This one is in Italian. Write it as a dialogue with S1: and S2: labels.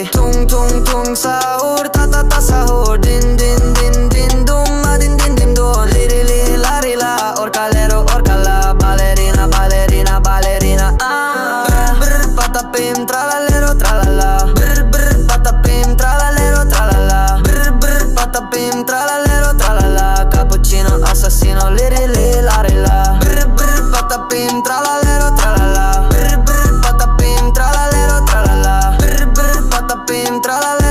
S1: Tung tung tung sahur, ta ta ta sahur. Din din din din dum, ma din din din dum. Li li la ri la, orcalero orcala. Ballerina ballerina ballerina. Brr brr patapim tralalero tralala. Brr brr patapim tralalero tralala. Brr brr patapim tralalero tralala. Cappuccino assassino, li li la ri la. Brr brr patapim tralalero tralala. Brr brr patapim tralalero tralala. Brr brr patapim tralala.